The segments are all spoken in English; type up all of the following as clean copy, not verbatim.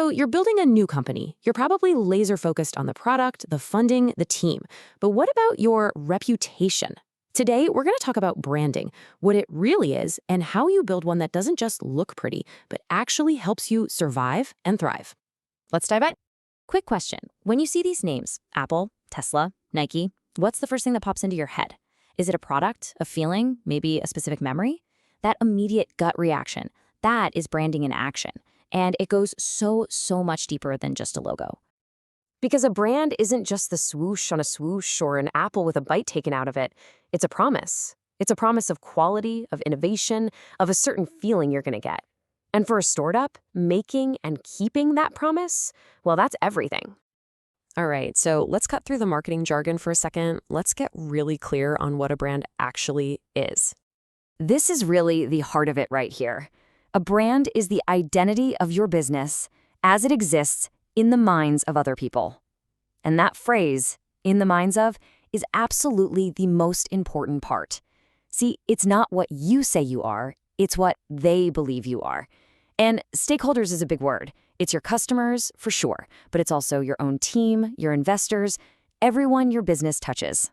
So you're building a new company. You're probably laser focused on the product, the funding, the team. But what about your reputation? Today, we're going to talk about branding, what it really is, and how you build one that doesn't just look pretty, but actually helps you survive and thrive. Let's dive in. Quick question. When you see these names, Apple, Tesla, Nike, what's the first thing that pops into your head? Is it a product, a feeling, maybe a specific memory? That immediate gut reaction, that is branding in action. And it goes so much deeper than just a logo. Because a brand isn't just the swoosh on a swoosh or an apple with a bite taken out of it. It's a promise. It's a promise of quality, of innovation, of a certain feeling you're going to get. And for a startup, making and keeping that promise, well, that's everything. All right, so let's cut through the marketing jargon for a second. Let's get really clear on what a brand actually is. This is really the heart of it right here. A brand is the identity of your business as it exists in the minds of other people. And that phrase, in the minds of, is absolutely the most important part. See, it's not what you say you are, it's what they believe you are. And stakeholders is a big word. It's your customers, for sure, but it's also your own team, your investors, everyone your business touches.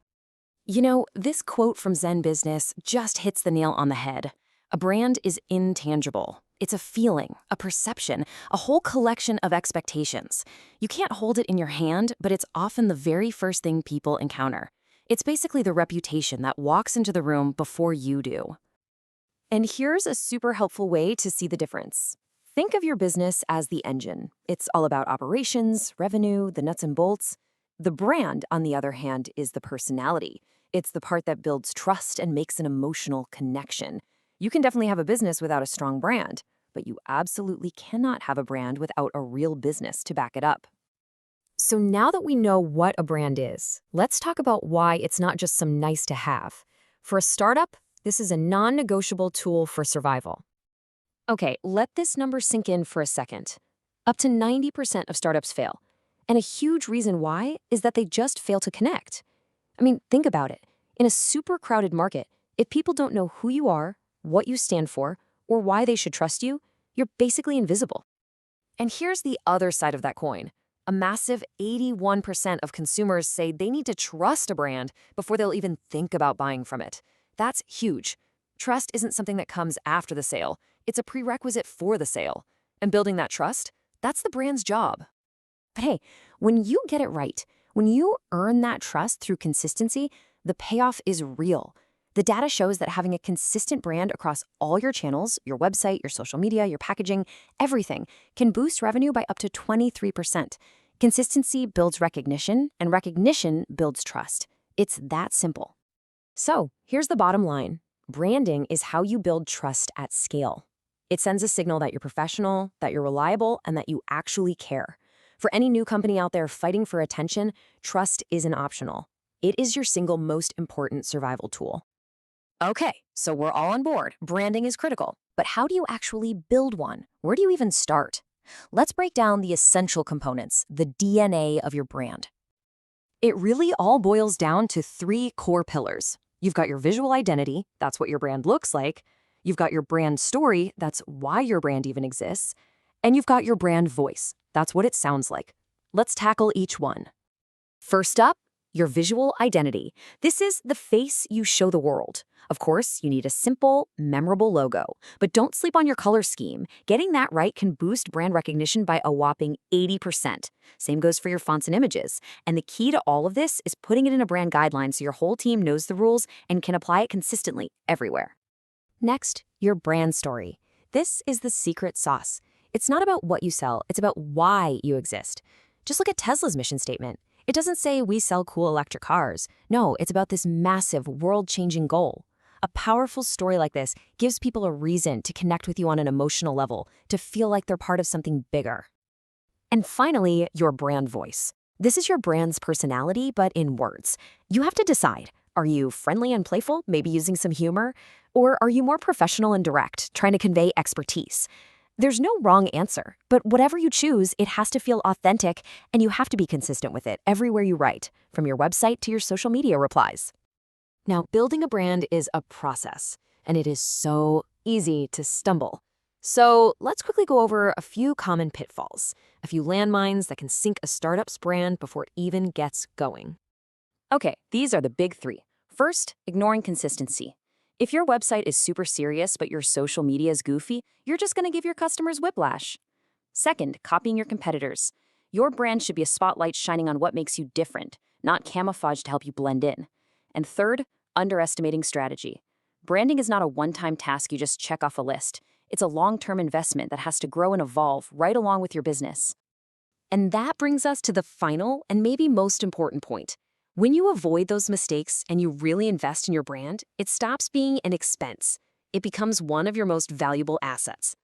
You know, this quote from Zen Business just hits the nail on the head. A brand is intangible. It's a feeling, a perception, a whole collection of expectations. You can't hold it in your hand, but it's often the very first thing people encounter. It's basically the reputation that walks into the room before you do. And here's a super helpful way to see the difference. Think of your business as the engine. It's all about operations, revenue, the nuts and bolts. The brand, on the other hand, is the personality. It's the part that builds trust and makes an emotional connection. You can definitely have a business without a strong brand, but you absolutely cannot have a brand without a real business to back it up. So now that we know what a brand is, let's talk about why it's not just some nice to have. For a startup, this is a non-negotiable tool for survival. Okay, let this number sink in for a second. Up to 90% of startups fail. And a huge reason why is that they just fail to connect. I mean, think about it. In a super crowded market, if people don't know who you are, what you stand for, or why they should trust you, you're basically invisible. And here's the other side of that coin. A massive 81% of consumers say they need to trust a brand before they'll even think about buying from it. That's huge. Trust isn't something that comes after the sale. It's a prerequisite for the sale. And building that trust, that's the brand's job. But hey, when you get it right, when you earn that trust through consistency, the payoff is real. The data shows that having a consistent brand across all your channels, your website, your social media, your packaging, everything, can boost revenue by up to 23%. Consistency builds recognition, and recognition builds trust. It's that simple. So, here's the bottom line. Branding is how you build trust at scale. It sends a signal that you're professional, that you're reliable, and that you actually care. For any new company out there fighting for attention, trust isn't optional. It is your single most important survival tool. Okay, so we're all on board. Branding is critical. But how do you actually build one? Where do you even start? Let's break down the essential components, the DNA of your brand. It really all boils down to 3 core pillars. You've got your visual identity, that's what your brand looks like. You've got your brand story, that's why your brand even exists. And you've got your brand voice, that's what it sounds like. Let's tackle each one. First up, your visual identity. This is the face you show the world. Of course, you need a simple, memorable logo. But don't sleep on your color scheme. Getting that right can boost brand recognition by a whopping 80%. Same goes for your fonts and images. And the key to all of this is putting it in a brand guideline so your whole team knows the rules and can apply it consistently everywhere. Next, your brand story. This is the secret sauce. It's not about what you sell, it's about why you exist. Just look at Tesla's mission statement. It doesn't say we sell cool electric cars. No, it's about this massive, world-changing goal. A powerful story like this gives people a reason to connect with you on an emotional level, to feel like they're part of something bigger. And finally, your brand voice. This is your brand's personality, but in words. You have to decide. Are you friendly and playful, maybe using some humor? Or are you more professional and direct, trying to convey expertise? There's no wrong answer, but whatever you choose, it has to feel authentic, and you have to be consistent with it everywhere you write, from your website to your social media replies. Now, building a brand is a process, and it is so easy to stumble. So let's quickly go over a few common pitfalls, a few landmines that can sink a startup's brand before it even gets going. Okay, these are the big three. First, ignoring consistency. If your website is super serious but your social media is goofy, you're just going to give your customers whiplash. Second, copying your competitors. Your brand should be a spotlight shining on what makes you different, not camouflage to help you blend in. And third, underestimating strategy. Branding is not a one-time task you just check off a list. It's a long-term investment that has to grow and evolve right along with your business. And that brings us to the final and maybe most important point. When you avoid those mistakes and you really invest in your brand, it stops being an expense. It becomes one of your most valuable assets.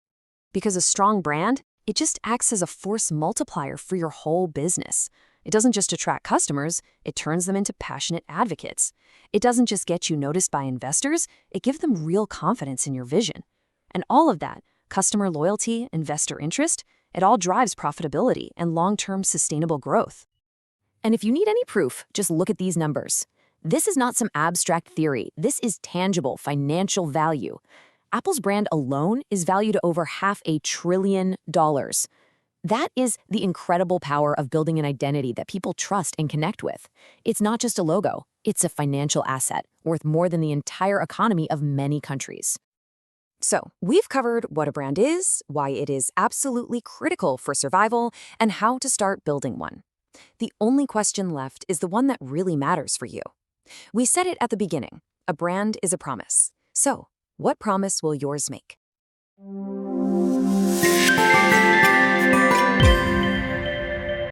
Because a strong brand, it just acts as a force multiplier for your whole business. It doesn't just attract customers, it turns them into passionate advocates. It doesn't just get you noticed by investors, it gives them real confidence in your vision. And all of that, customer loyalty, investor interest, it all drives profitability and long-term sustainable growth. And if you need any proof, just look at these numbers. This is not some abstract theory. This is tangible financial value. Apple's brand alone is valued at over $500 billion. That is the incredible power of building an identity that people trust and connect with. It's not just a logo, it's a financial asset worth more than the entire economy of many countries. So, we've covered what a brand is, why it is absolutely critical for survival, and how to start building one. The only question left is the one that really matters for you. We said it at the beginning, a brand is a promise. So, what promise will yours make?